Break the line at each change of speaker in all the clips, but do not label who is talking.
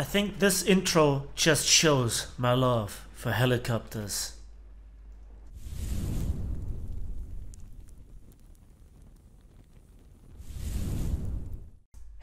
I think this intro just shows my love for helicopters.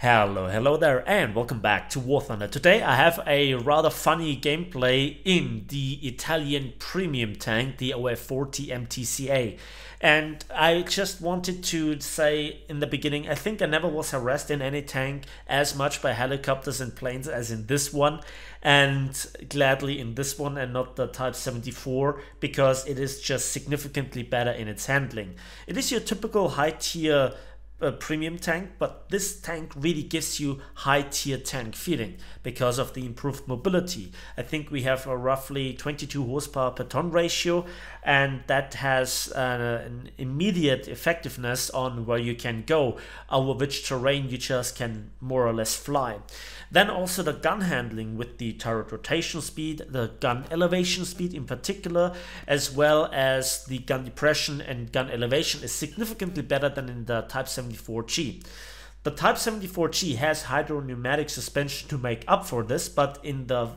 Hello there, and welcome back to War Thunder. Today I have a rather funny gameplay in the Italian premium tank, the OOOOOF MTCA. And I just wanted to say in the beginning, I think I never was harassed in any tank as much by helicopters and planes as in this one, and gladly in this one and not the Type 74, because it is just significantly better in its handling. It is your typical high tier premium tank, but this tank really gives you high tier tank feeling because of the improved mobility. I think we have a roughly 22 horsepower per ton ratio, and that has an immediate effectiveness on where you can go, over which terrain you just can more or less fly. Then also the gun handling with the turret rotation speed, the gun elevation speed in particular, as well as the gun depression and gun elevation is significantly better than in the Type 74G. The Type 74G has hydropneumatic suspension to make up for this, but in the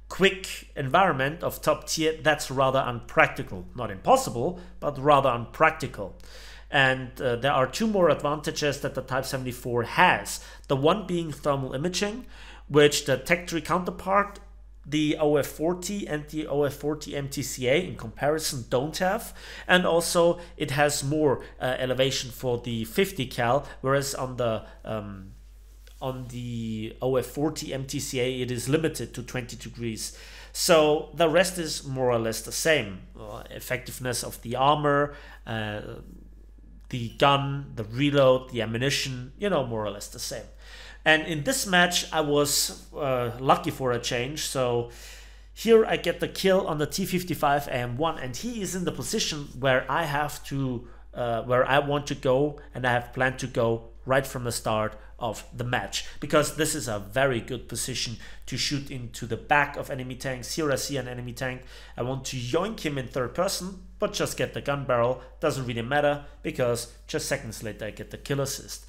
quick environment of top tier, that's rather unpractical. Not impossible, but rather unpractical. And there are two more advantages that the Type 74 has. The one being thermal imaging, which the Tech 3 counterpart, the OOOOOF and the OOOOOF MTCA in comparison don't have. And also it has more elevation for the 50 cal, whereas on the OOOOOF MTCA it is limited to 20 degrees. So the rest is more or less the same. Effectiveness of the armor, the gun, the reload, the ammunition, you know, more or less the same. And in this match I was lucky for a change, so here I get the kill on the T55 AM1, and he is in the position where I have to, where I want to go, and I have planned to go right from the start of the match, because this is a very good position to shoot into the back of enemy tanks. Here I see an enemy tank, I want to yoink him in third person, but just get the gun barrel. Doesn't really matter, because just seconds later I get the kill assist.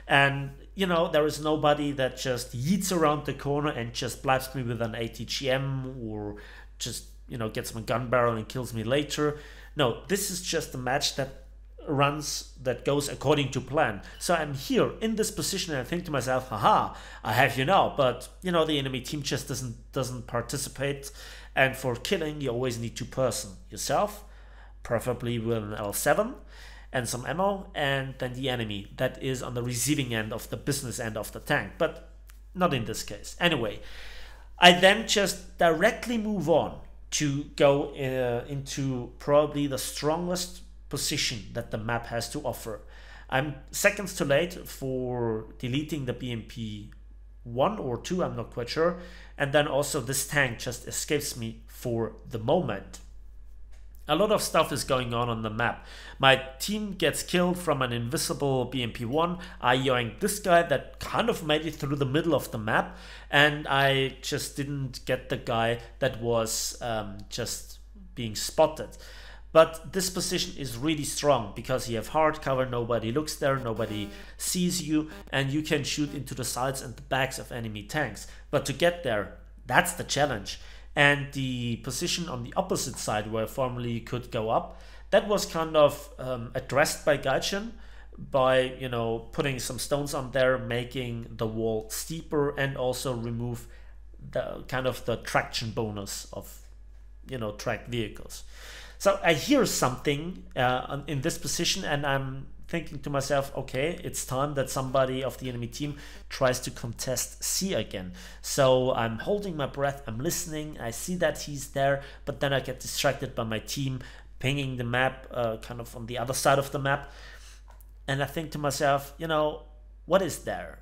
And you know, there is nobody that just yeets around the corner and just blabs me with an ATGM, or just, you know, gets my gun barrel and kills me later. No, this is just a match that goes according to plan. So I'm here in this position and I think to myself, haha, I have you now. But you know, the enemy team just doesn't participate, and for killing you always need two person, yourself, preferably with an L7 and some ammo, and then the enemy that is on the receiving end of the business end of the tank, but not in this case. Anyway, I then just directly move on to go into probably the strongest position that the map has to offer. I'm seconds too late for deleting the BMP 1 or 2, I'm not quite sure, and then also this tank just escapes me for the moment. A lot of stuff is going on the map. My team gets killed from an invisible BMP-1. I yoinked this guy that kind of made it through the middle of the map, and I just didn't get the guy that was just being spotted. But this position is really strong because you have hard cover, nobody looks there, nobody sees you, and you can shoot into the sides and the backs of enemy tanks. But to get there, that's the challenge. And the position on the opposite side where formerly you could go up, that was kind of addressed by Gaijin by, you know, putting some stones on there, making the wall steeper, and also remove the kind of the traction bonus of, you know, tracked vehicles. So I hear something in this position, and I'm thinking to myself, okay, it's time that somebody of the enemy team tries to contest C again. So I'm holding my breath, I'm listening, I see that he's there, but then I get distracted by my team pinging the map kind of on the other side of the map. And I think to myself, you know, what is there?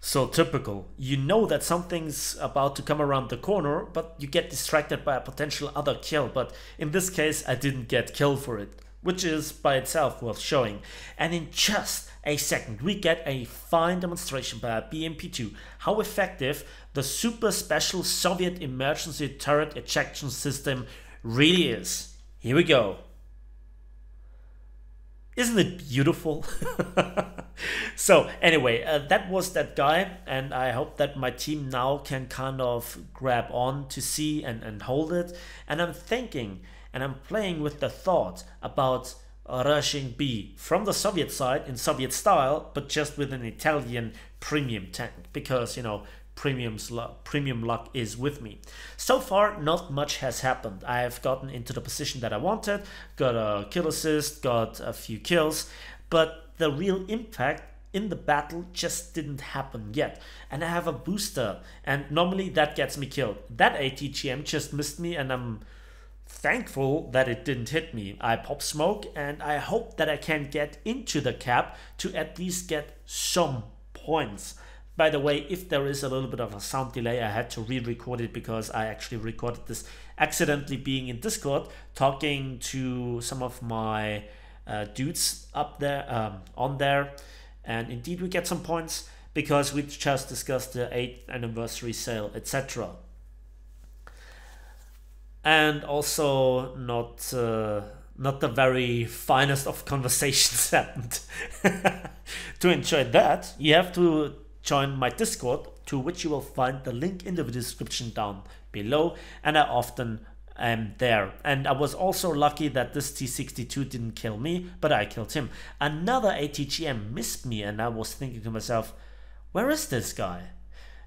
So typical, you know that something's about to come around the corner, but you get distracted by a potential other kill. But in this case, I didn't get killed for it, which is by itself worth showing. And in just a second, we get a fine demonstration by a BMP-2 how effective the super special Soviet emergency turret ejection system really is. Here we go. Isn't it beautiful? So anyway, that was that guy, and I hope that my team now can kind of grab on to C and hold it. And I'm thinking, and I'm playing with the thought about rushing B from the Soviet side in Soviet style, but just with an Italian premium tank, because, you know, premium luck is with me. So far, not much has happened. I have gotten into the position that I wanted, got a kill assist, got a few kills, but the real impact in the battle just didn't happen yet. And I have a booster, and normally that gets me killed. That ATGM just missed me, and I'm thankful that it didn't hit me. I pop smoke, and I hope that I can get into the cap to at least get some points. By the way, if there is a little bit of a sound delay, I had to re-record it because I actually recorded this accidentally being in Discord, talking to some of my dudes up there, on there. And indeed we get some points because we just discussed the 8th anniversary sale, etc. And also not the very finest of conversations happened. To enjoy that, you have to join my Discord, to which you will find the link in the description down below, and I often am there. And I was also lucky that this T62 didn't kill me, but I killed him. Another ATGM missed me, and I was thinking to myself, where is this guy?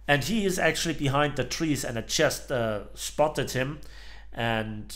And he is actually behind the trees, and I just spotted him. And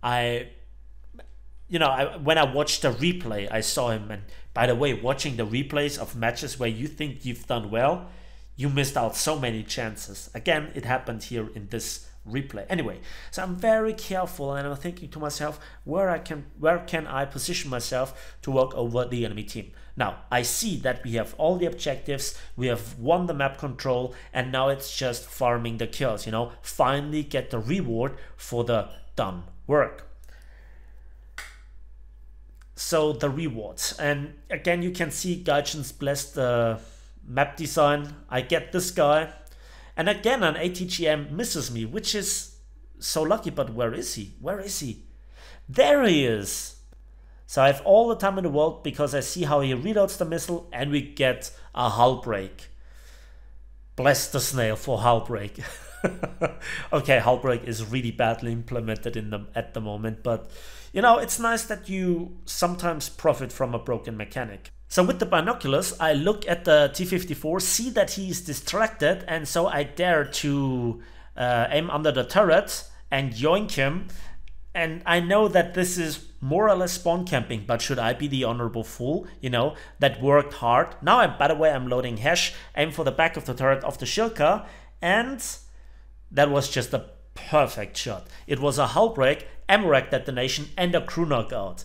when I watched the replay, I saw him. And by the way, watching the replays of matches where you think you've done well, you missed out so many chances. Again, it happened here in this replay. Anyway, so I'm very careful, and I'm thinking to myself, where can I position myself to work over the enemy team? Now, I see that we have all the objectives, we have won the map control, and now it's just farming the kills, you know, finally get the reward for the done work. So the rewards, and again you can see Gaijin's blessed map design. I get this guy, and again an ATGM misses me, which is so lucky. But where is he? Where is he? There he is. So I have all the time in the world because I see how he reloads the missile, and we get a hull break. Bless the snail for hull break. Okay, hull break is really badly implemented at the moment, but you know, it's nice that you sometimes profit from a broken mechanic. So with the binoculars, I look at the T-54, see that he is distracted, and so I dare to aim under the turret and yoink him. And I know that this is more or less spawn camping, but should I be the honorable fool, you know, that worked hard? Now, by the way, I'm loading hash, aim for the back of the turret of the Shilka, and that was just a perfect shot. It was a hull break, ammo-rack detonation, and a crew knockout.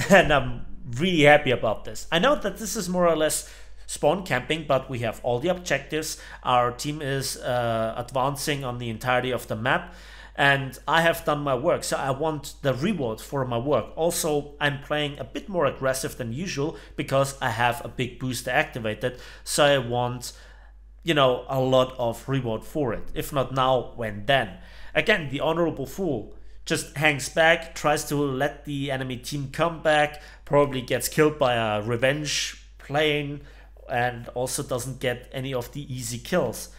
And I'm really happy about this. I know that this is more or less spawn camping, but we have all the objectives. Our team is advancing on the entirety of the map, and I have done my work, so I want the reward for my work. Also, I'm playing a bit more aggressive than usual because I have a big booster activated, so I want, you know, a lot of reward for it. If not now, when then? Again, the honorable fool just hangs back, tries to let the enemy team come back, probably gets killed by a revenge plane, and also doesn't get any of the easy kills.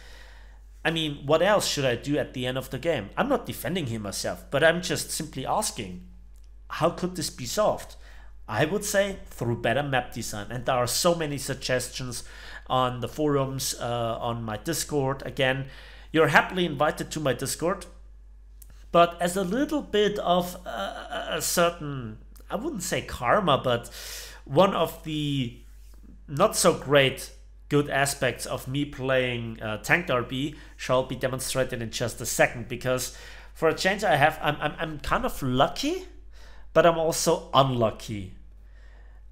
I mean, what else should I do at the end of the game? I'm not defending him myself, but I'm just simply asking, how could this be solved? I would say through better map design, and there are so many suggestions on the forums, on my Discord. Again, you're happily invited to my Discord, but as a little bit of a certain, I wouldn't say karma, but one of the not so great good aspects of me playing Tanked RB shall be demonstrated in just a second, because for a change I'm kind of lucky, but I'm also unlucky.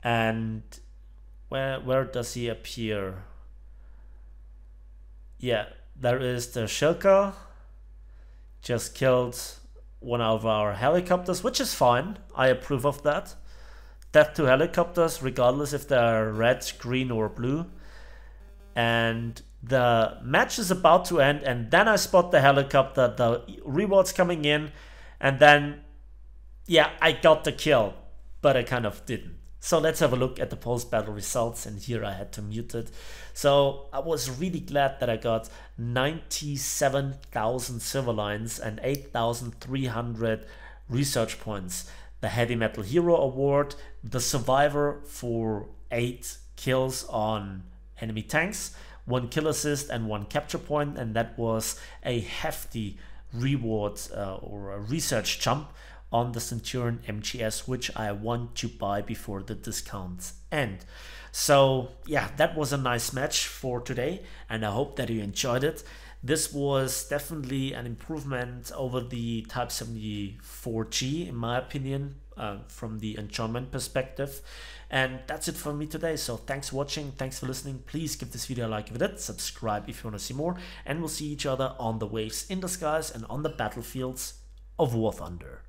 And where does he appear? Yeah, there is the Shilka. Just killed one of our helicopters, which is fine. I approve of that. Death to helicopters, regardless if they're red, green, or blue. And the match is about to end, and then I spot the helicopter, the rewards coming in, and then, yeah, I got the kill, but I kind of didn't. So let's have a look at the post-battle results, and here I had to mute it. So I was really glad that I got 97,000 silver lines and 8,300 research points. The Heavy Metal Hero Award, the Survivor for 8 kills on enemy tanks, 1 kill assist and 1 capture point, and that was a hefty reward or a research jump on the Centurion MGS, which I want to buy before the discounts end. So yeah, that was a nice match for today, and I hope that you enjoyed it. This was definitely an improvement over the Type 74G, in my opinion, from the enjoyment perspective. And that's it for me today. So thanks for watching, thanks for listening. Please give this video a like if you did, subscribe if you want to see more, and we'll see each other on the waves in the skies and on the battlefields of War Thunder.